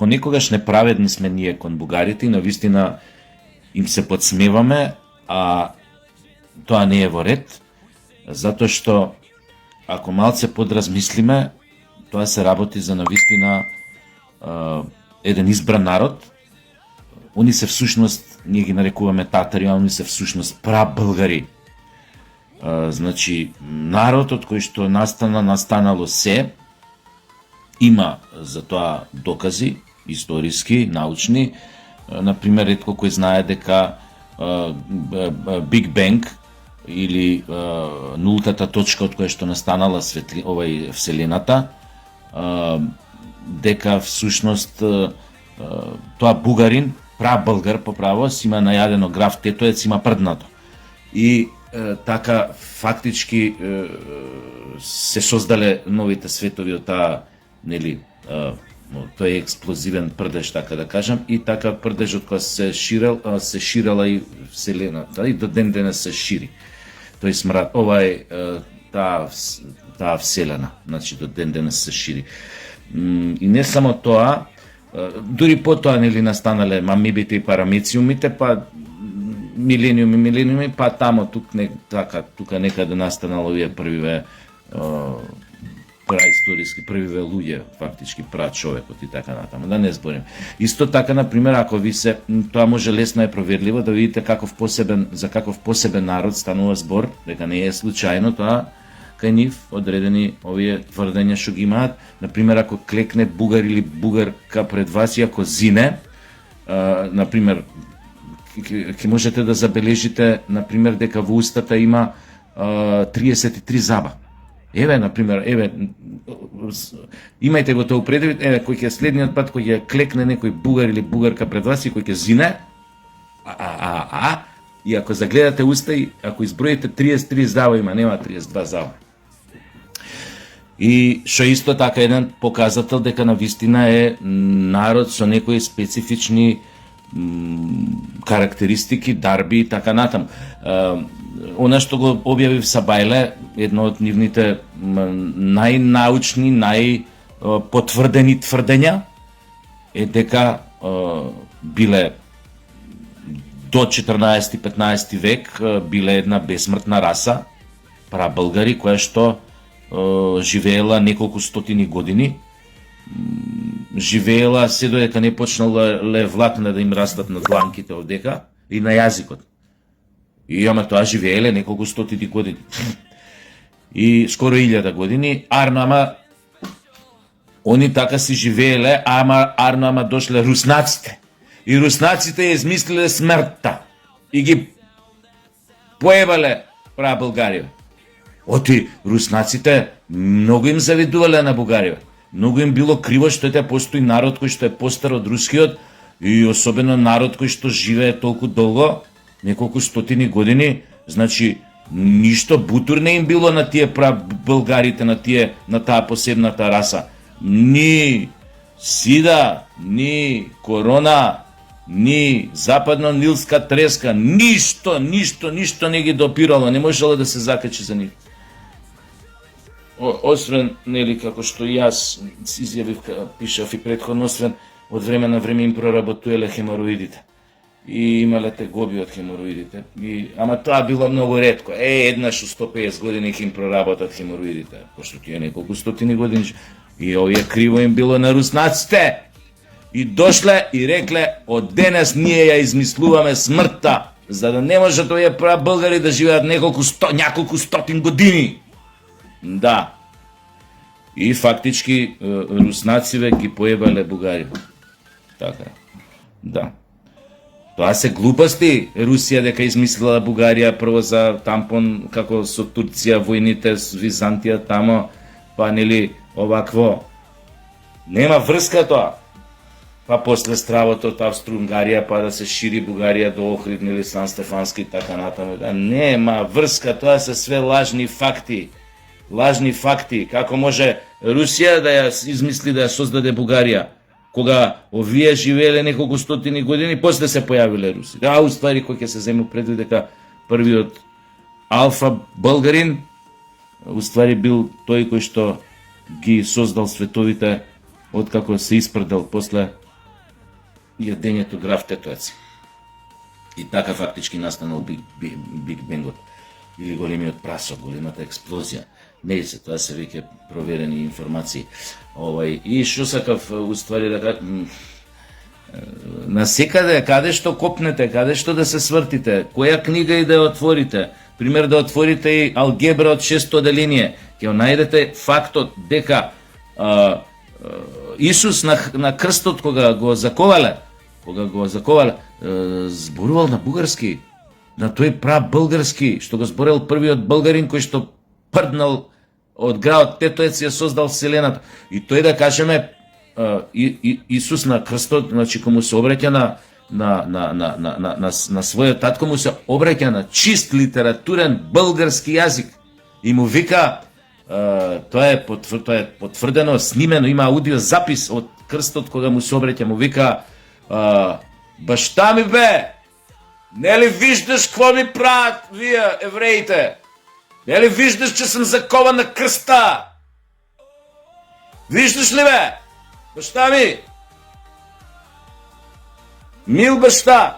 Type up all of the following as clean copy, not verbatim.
понекогаш неправедни сме ние кон бугарите и навистина им се подсмеваме, а тоа не е во ред, затоа што ако малце подразмислиме, тоа се работи за навистина еден избран народ. Они се всушност, ние ги нарекуваме татари, а они се всушност прабългари. Значи, народ од кој што настанало се, има за тоа докази, историски, научни. Например, ретко кој знае дека Биг Бенг или нултата точка од која што настанала Вселената, дека всушност тоа бугарин, прабългар поправо, си има најадено граф тетоец, има прднато. И така фактички се создале новите светови од таа, нели, тој експлозивен прдеж, така да кажам, и така прдежот кој се ширала и Вселената, и до ден денес се шири. Тој смрад, таа Вселена, значи до ден денес се шири. И не само тоа, дури потоа, нели, настанале мамибите и парамециумите, па милениуми, па тамо, тука некаде настанало овие првиве праисториски, првиве луѓе, фактички прачовекот и така натаму, да не зборим. Исто така, например, ако ви се, тоа може лесно е проверливо, да видите за каков посебен народ станува збор, дека не е случајно тоа, кај нив одредени овие тврдења што ги имаат. Например, ако клекне бугар или бугарка пред вас и ако зине, например, ќе можете да забележите, например, дека во устата има 33 заба. Еве, например, имајте го тоа предвид, кој ќе следниот пат кој ќе клекне некој бугар или бугарка пред вас и кој ќе зине, и ако загледате уста и ако изброите 33 заба има, нема 32 заба. И што исто така еден показател дека навистина е народ со некои специфични карактеристики, дарби и така натаму. Она што го објави в Сабајле, едно од нивните најнаучни, најпотврдени тврдења е дека биле до 14-15 век биле една бесмртна раса, прабългари, која што живеела неколку стотини години, живеела се додека не почнале влакна да им растат на дланките овдека и на јазикот. И ама тоа живееле неколку стотини години. И скоро 1000 години, ама они така си живееле, ама дошле руснаците. И руснаците ја измислиле смртта и ги поебале прабългарија. Оти руснаците многу им завидувале на Бугарија. Многу им било криво што постои народ кој што е постар од рускиот и особено народ кој што живее толку долго, неколку стотини години, значи ништо бутур не им било на тие прабългарите, на таа посебната раса. Ни сида, ни корона, ни западно-нилска треска, ништо не ги допирало, не можело да се закачи за нив. Освен, нели, како што јас изјавив, пишав и претходно, освен од време на време им проработуеле хемороидите. И имале тегоби од хемороидите. Ама тоа било многу ретко. Еднаш у 150 години ќе им проработат хемороидите, пошто тие неколку стотини години. И овие криво им било на руснаците. И дошле и рекле, од денес ние ја измислуваме смртта, за да не можат овие прабългари да живеат няколку стотин години. Да. И фактички руснациве ги поебале бугари. Така. Да. Тоа се глупости. Русија дека измислила Бугарија прво за тампон, како со Турција, војните с Византија тамо, па нели овакво. Нема врска тоа. Па после стравото од Австро-Унгарија, па да се шири Бугарија до Охрид, нели Сан Стефански и така натаму. Нема врска, тоа се све лажни факти. Лажни факти. Како може Русија да ја измисли да ја создаде Бугарија, кога овие живееле неколку стотини години, после се појавиле руси. Уствари, кој ќе се зема предвид дека првиот алфа българин, уствари бил тој кој што ги создал световите, откако се испрдал после јадењето граф Тетоец. И така фактички настанал Биг Бенгот, или големиот прасок, големата експлозија. Не се, тоа се веќе проверени информации. И што сакав уствари да кажам, насекаде, каде што копнете, каде што да се свртите, која книга и да ја отворите, пример да отворите и алгебра од 6-то оделение, ќе најдете фактот дека Исус на крстот кога го заковале, зборувал на бугарски, на тој прав български, што го зборел првиот българин кој што прднал од градот Тетоец и ја создал вселената. И тој, да кажеме, Исус на крстот, значи кога му се обраќа на својот татко, му се обраќа на чист литературен български јазик и му вика, тоа е потврдено, снимено, има аудиозапис од крстот кога му се обраќа, му вика, башта ми бе, нели виждаш какво ми прават вие евреите? Нели виждаш, че съм закован на крста? Виждаш ли бе? Баща ми! Мил баща,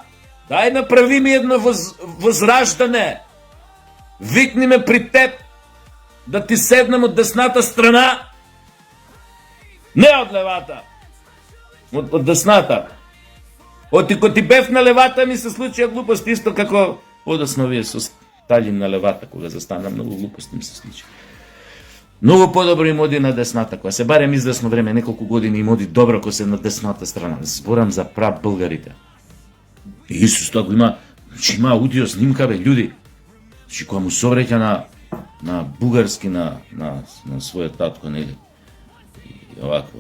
дай направи ми едно възраждане. Викни ме при теб да ти седнем от десната страна. Не од левата. Од десната. Ко ти бев на левата ми се случија глупост, исто како одосно вие со Сталин на левата, кога застана, многу глупости ми се случи. Многу подобро им оди на десната, кога се барем известно време, неколку години им оди добро кога се на десната страна. Зборам за прав българите. И Исус тоа го има, значи има аудио снимка, бе, људи. Значи кога му се обраќа на бугарски, на својот татко, нели? И овако.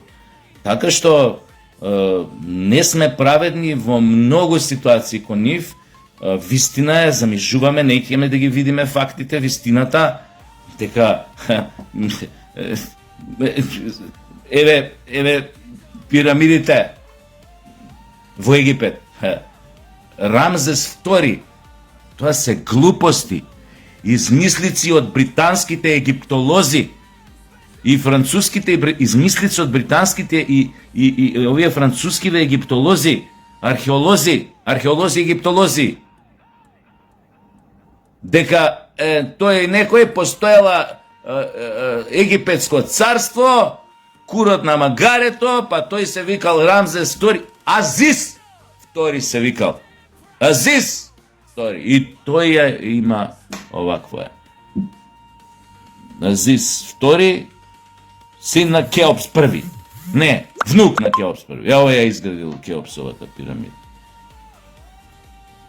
Така што не сме праведни во многу ситуации кон нив. Вистина е, замижуваме, не ќе да ги видиме фактите, вистината, дека еве пирамидите во Египет, Рамзес II, тоа се глупости, измислици од британските египтолози и француските измислици од британските и овие францускиве египтолози, археолози египтолози, дека тој некој постоела египетско царство, курот на магарето, па тој се викал Рамзес II, Азис II се викал. Азис II. И тој има овакво е. Азис II, син на Кеопс I. Не, внук на Кеопс I. Ево ја изградил Кеопсовата пирамида.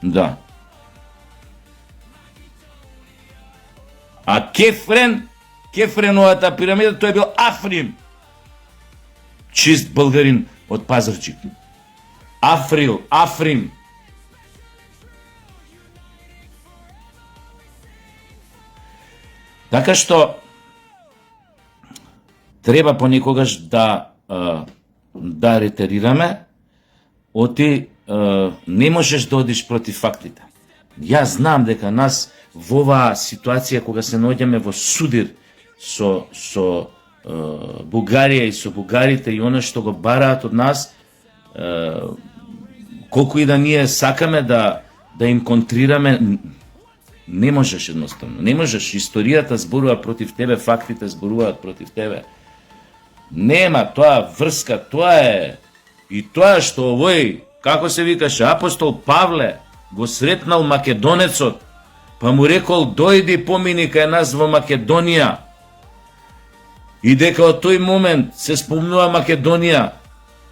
Да. А Кефреновата пирамида, тој бил Африм. Чист българин од Пазарчик. Африм. Така што треба понекогаш да ретерираме, не можеш да одиш против фактите. Јас знам дека нас во оваа ситуација, кога се наоѓаме во судир со Бугарија и со бугарите и оно што го бараат од нас, колку и да ние сакаме да им контрираме, не можеш едноставно. Не можеш. Историјата зборува против тебе, фактите зборуваат против тебе. Нема тоа врска, тоа е и тоа што овој, како се викаше, апостол Павле го сретнал македонецот, па му рекол дојди помини кај нас во Македонија. И дека од тој момент се спомнува Македонија,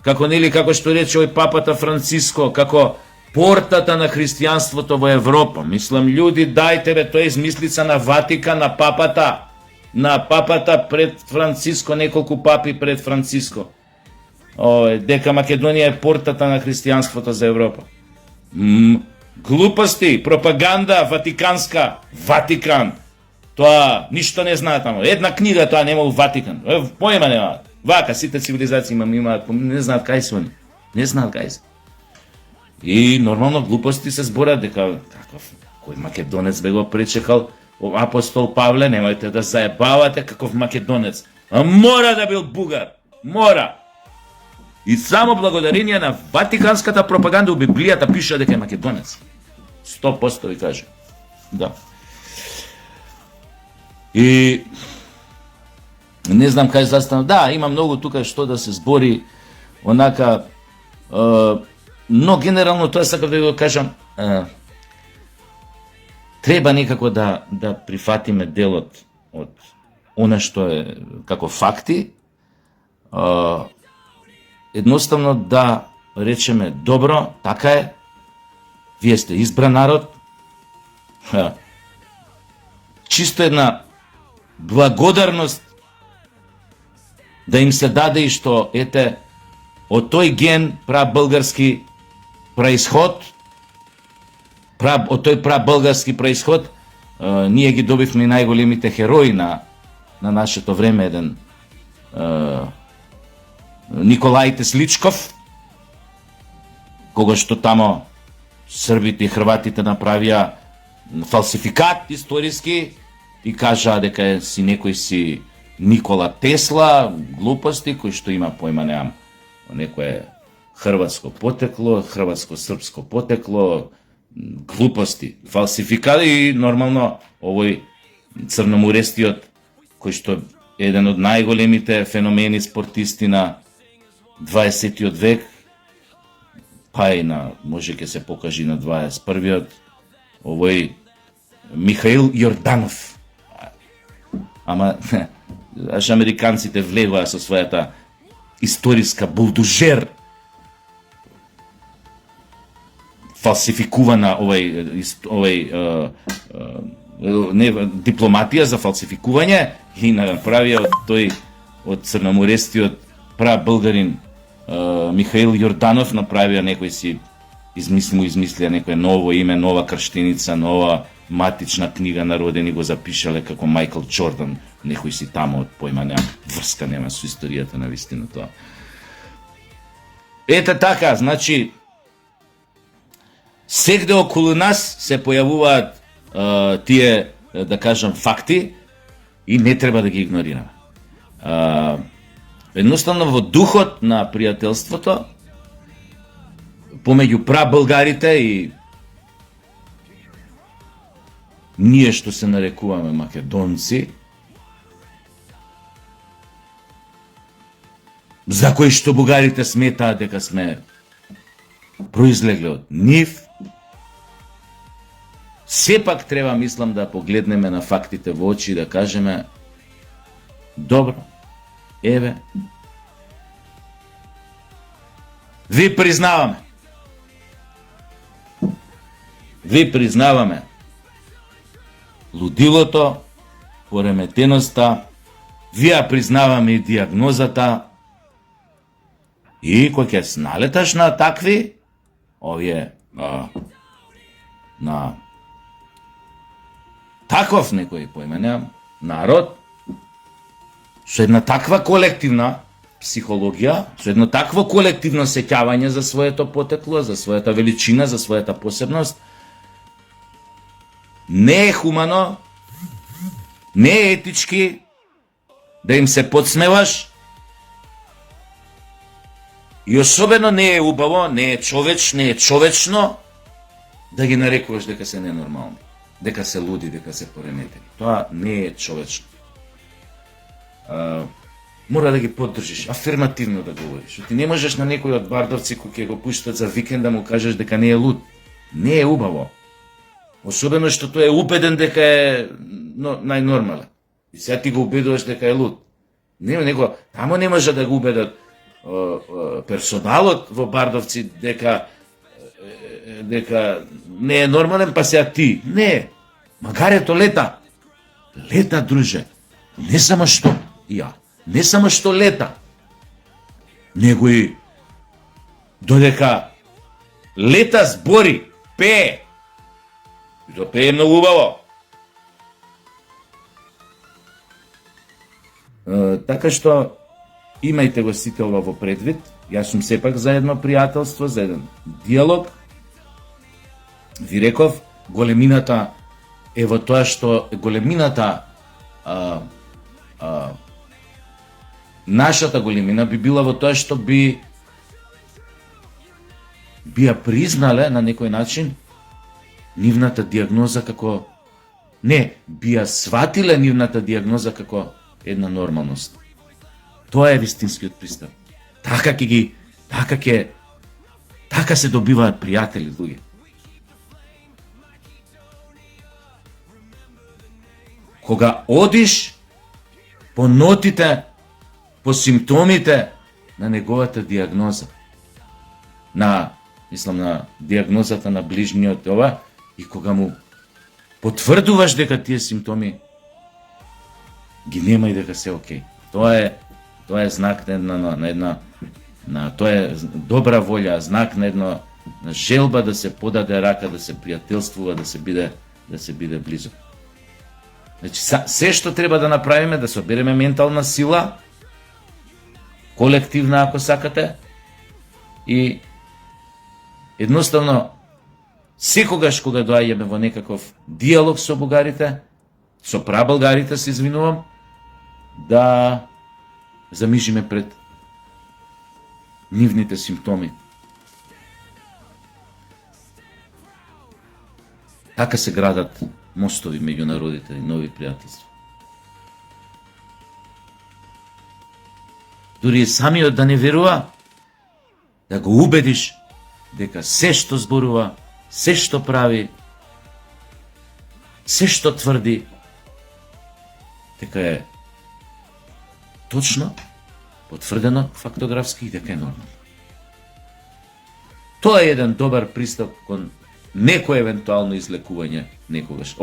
како што рече ој папата Франциско, како портата на христијанството во Европа. Мислам, људи, дајте бе, тоа е измислица на Ватикан, на папата пред Франциско, неколку папи пред Франциско. Дека Македонија е портата на христијанството за Европа. Глупости, пропаганда ватиканска, Ватикан. Тоа ништо не знаат таму. Една книга тоа нема во Ватикан. Појма нема. Вака сите цивилизации имаат, не знаат кај се они. Не знаат кај се. И нормално глупости се зборат дека кој македонец бе го пречекал апостол Павле, немајте да заебавате каков македонец. А мора да бил бугар. Мора. И само благодарение на ватиканската пропаганда у Библијата пише дека е македонец. 100% ви кажа. Да. И не знам кај застанав. Да, има многу тука што да се збори онака, но генерално тоа сакам да го кажам, треба некако да прифатиме делот од она што е како факти, едноставно да речеме добро, така е, вие сте избран народ, чисто една благодарност да им се даде и што, ете, од тој ген прабългарски происход, од тој прабългарски происход, ние ги добивме најголемите херои на нашето време, еден Николај Тесличков, кога што тамо србите и хрватите направија фалсификат историски и кажаа дека си некој си Никола Тесла, глупости, кој што има појма, неам, некое хрватско потекло, хрватско-српско потекло, глупости, фалсификат и нормално овој црноморестиот, кој што е еден од најголемите феномени спортисти на 20 век, па и на, може ќе се покажи на 21-виот, овој Михаил Јорданов. Ама, аж американците влегоа со својата историска булдужер, фалсификувана дипломатија за фалсификување и направија од тој, од црноморестиот прабългарин Михаил Јорданов, направија некој си измислија некое ново име, нова крштеница, нова матична книга на родени, го запишале како Майкл Джордан, некој си тамо од појма, нема врска нема со историјата на вистина тоа. Ете така, значи, сегде околу нас се појавуваат тие, да кажам, факти и не треба да ги игнорираме. Едноставно во духот на пријателството помеѓу прабългарите и ние што се нарекуваме македонци, за кои што бугарите сметаат дека сме произлегле од нив, сепак треба, мислам, да погледнеме на фактите во очи и да кажеме добро, еве, ви признаваме лудилото, пореметеноста, ви ја признаваме и диагнозата, и кој ќе налеташ на такви, овие, на таков некој поименеам народ, со една таква колективна психологија, со едно такво колективно сеќавање за своето потекло, за својата величина, за својата посебност, не е хумано, не е етички да им се подсмеваш и особено не е убаво, не е човечно да ги нарекуваш дека се ненормални, дека се луди, дека се пореметени. Тоа не е човечно. Мора да ги поддржиш, афирмативно да говориш. Ти не можеш на некој од бардовци кој ќе го пуштат за викенд да му кажеш дека не е луд. Не е убаво. Особено што тој е убеден дека е најнормален. И сега ти го убедуваш дека е луд. Тамо не може да го убедат персоналот во бардовци дека не е нормален, па сега ти. Не. Магарето лета. Лета, друже. Не само што ја. Не само што лета. Него и додека лета збори, пее. И то пее многу убаво. Така што имајте го сите ова во предвид. Јас сум сепак за едно пријателство, за еден диалог. Ви реков, големината е во тоа што големината нашата големина би била во тоа што би би ја признале на некој начин нивната диагноза како би ја сватиле нивната диагноза како една нормалност. Тоа е вистинскиот пристап. Така се добиваат пријатели луѓе. Кога одиш по нотите, по симптомите на неговата диагноза, на диагнозата на ближниот ова, и кога му потврдуваш дека тие симптоми ги нема и дека се окей. Тоа е знак на една тоа е добра волја, знак на една желба да се подаде рака, да се пријателствува, да се биде близо. Значи, се што треба да направиме, да собереме ментална сила, колективна ако сакате, и едноставно секогаш кога доаѓаме во некаков диалог со бугарите, со праболгарите се извинувам, да замижиме пред нивните симптоми. Така се градат мостови меѓу народите и нови пријателства. Дури и самиот да не верува, да го убедиш дека се што зборува, се што прави, се што тврди, дека е точно, потврдено фактографски и дека е нормално. Тоа е еден добар пристап кон некој евентуално излекување некогаш.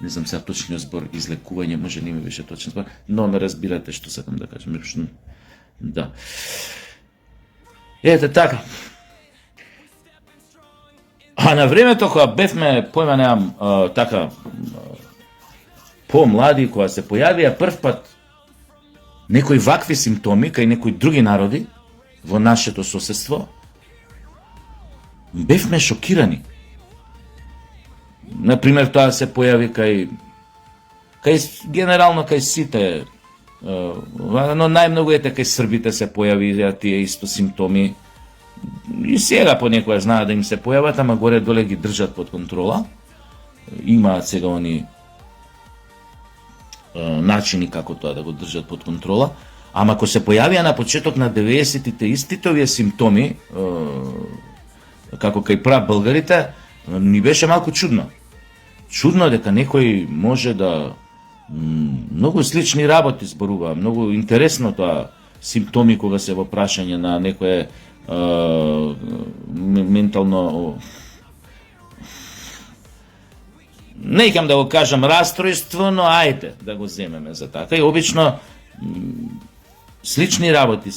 Не знам сега точниот збор, излекување, може не ми беше точен збор, но ме разбирате што сакам да кажам. Да. Ете така. А на времето кога бевме, појма немам, така, помлади, кога се појавија прв пат некои вакви симптоми кај некои други народи во нашето соседство, бевме шокирани. Например, тоа се појави кај генерално кај сите, но најмногу кај србите се појавија тие исто симптоми. И сега понекогаш знаат да им се појават, ама горе доле ги држат под контрола. Имаат сега они начини како тоа да го држат под контрола. Ама ако се појавија на почеток на 90-тите истите овие симптоми, како кај праболгарите, ни беше малку чудно. Чудно дека некој може да многу слични работи зборува, многу интересно тоа, симптоми кога се во прашање на некое ментално, не икам да го кажам растројство, но ајде да го земеме за така. И обично слични работи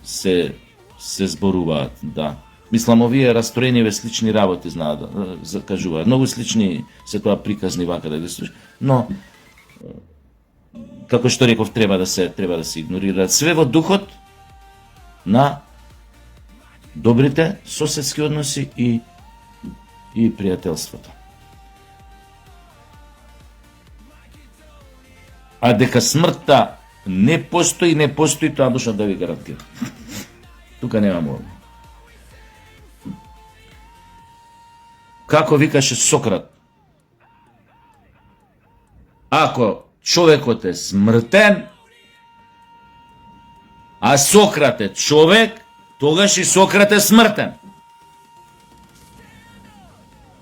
се зборуваат, да. Мислам, овие растроениве слични работи знаат да кажуваат. Многу слични се тоа приказни вака да ги слушаш, но како што реков, треба да се игнорираат све во духот на добрите соседски односи и пријателството. А дека смртта не постои, тоа можам да ви гарантирам. Тука нема молба. Како викаше Сократ, ако човекот е смртен, а Сократ е човек, тогаш и Сократ е смртен.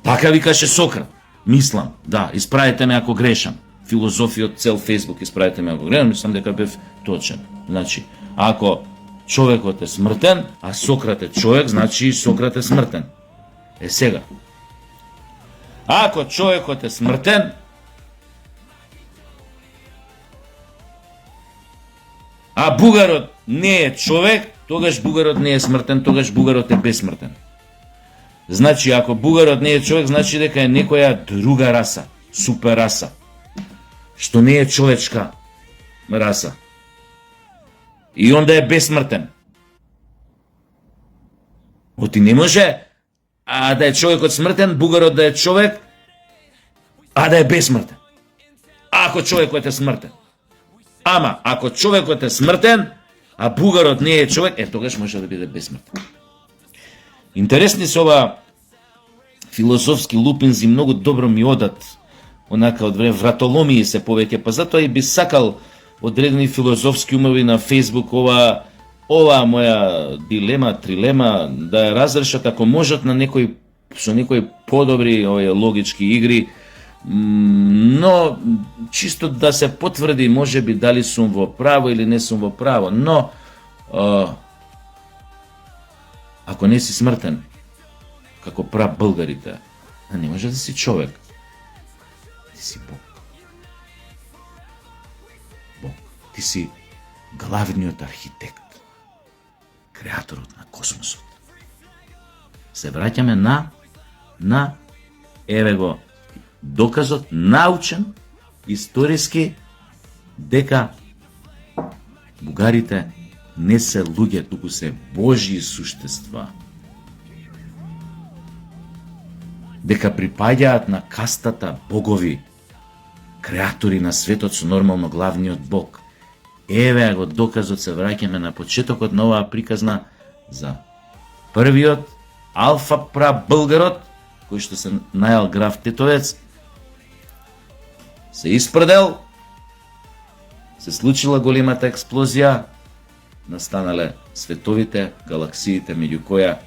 Така викаше Сократ. Мислам, да, исправете ме ако грешам. Филозофиот цел Фейсбук, исправете ме ако грешам, мислам дека бев точен. Значи, ако човекот е смртен, а Сократ е човек, значи и Сократ е смртен. Е сега. Ако човекот е смртен, а бугарот не е човек, тогаш бугарот не е смртен, тогаш бугарот е безсмртен. Значи, ако бугарот не е човек, значи дека е некоја друга раса, супер раса, што не е човечка раса. И онда е безсмртен. Оти не може да е човекот смртен, бугарот да е човек, а да е безсмртен. Ако човекот е смртен. Ама, ако човекот е смртен, а бугарот не е човек, тогаш може да биде бесмртен. Интересни се ова филозофски лупинзи, многу добро ми одат, онака од време вратоломии се повеќе, па затоа и би сакал одредени филозофски умови на Фейсбук ова моја дилема, трилема да ја разрешат ако можат на со некои подобри логички игри, но чисто да се потврди можеби дали сум во право или не сум во право, но ако не си смртен, како прабългарите, не може да си човек. Ти си Бог. Бог. Ти си главниот архитект, креаторот на космосот. Се враќаме на еве го доказот научен, историски, дека бугарите не се луѓе, туку се Божји суштества. Дека припаѓаат на кастата богови, креатори на светот со нормално главниот Бог. Еве го доказот, се враќаме на почетокот на оваа приказна за првиот алфа прабългарот, кој што се најал граф Тетовец, се испрдел, се случила големата експлозија, настанале световите, галаксиите, меѓу која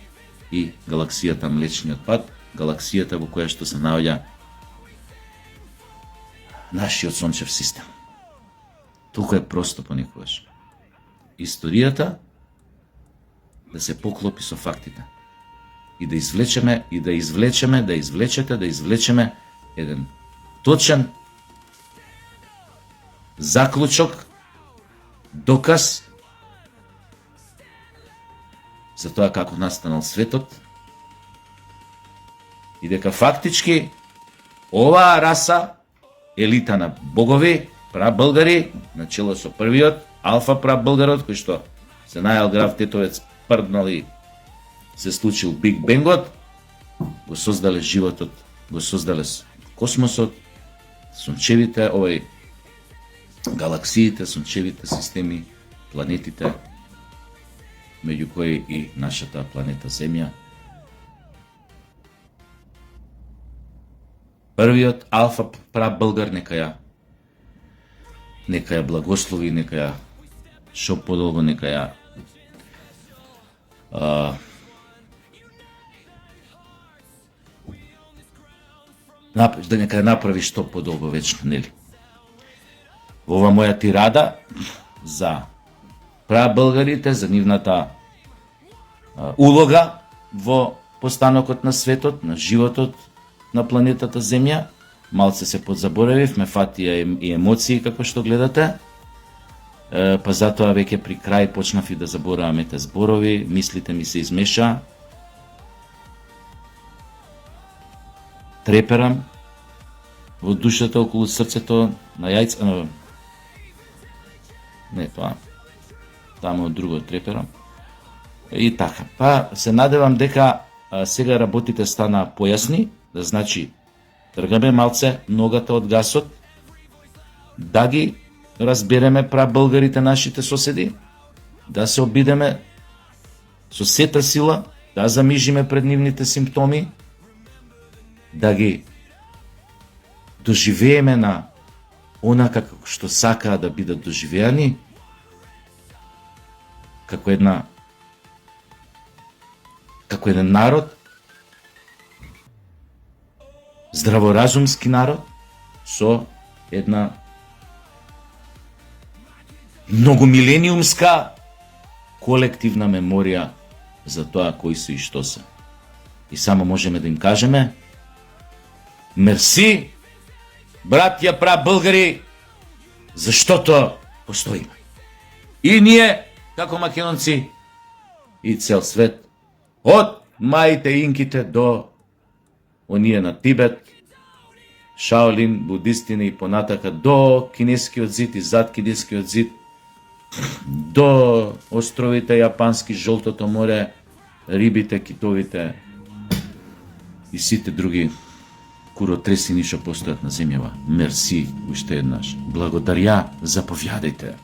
и галаксијата Млечниот пат, галаксијата во која што се наоѓа нашиот сончев систем. Толку е просто понекогаш. Историјата да се поклопи со фактите и да извлечеме, да извлечеме еден точен заклучок, доказ за тоа како настанал светот и дека фактички оваа раса, елита на богови, прабългари, начело со првиот алфа прабългарот, кој што се најал граф Тетовец, прднал и се случил Биг Бенгот, го создале животот, го создале космосот, сончевите, галаксиите, сончевите системи, планетите, меѓу кои и нашата планета Земја. Првиот алфа прабългар нека ја благослови, нека ја шо подолго, нека ја нека ја направи што подолго вечно, нели? Ова моја тирада за прабългарите, за нивната улога во постанокот на светот, на животот на планетата Земја, малце се подзаборавив, ме фатија и емоции како што гледате, па затоа веќе при крај почнав и да заборавам ете зборови, мислите ми се измеша, треперам во душата околу срцето, на јајца, не тоа, таму друго треперам. И така, па се надевам дека сега работите стана појасни, да значи тргаме малце ногата од гасот, да ги разбереме прабългарите, нашите соседи, да се обидеме со сета сила, да замижиме пред нивните симптоми, да ги доживееме на онака како што сакаа да бидат доживеани, како еден народ, здраворазумски народ, со една многомилениумска колективна меморија за тоа кои се и што се. И само можеме да им кажеме мерси, братја прабългари, заштото постоиме. И ние, како македонци, и цел свет, од маите инките до оние на Тибет, Шаолин, будистини и понатака, до кинескиот зид и зад кинескиот зид, до островите јапански, Жолтото море, рибите, китовите и сите други куротресини што постојат на земјава. Мерси уште еднаш. Благодарја, заповјадайте.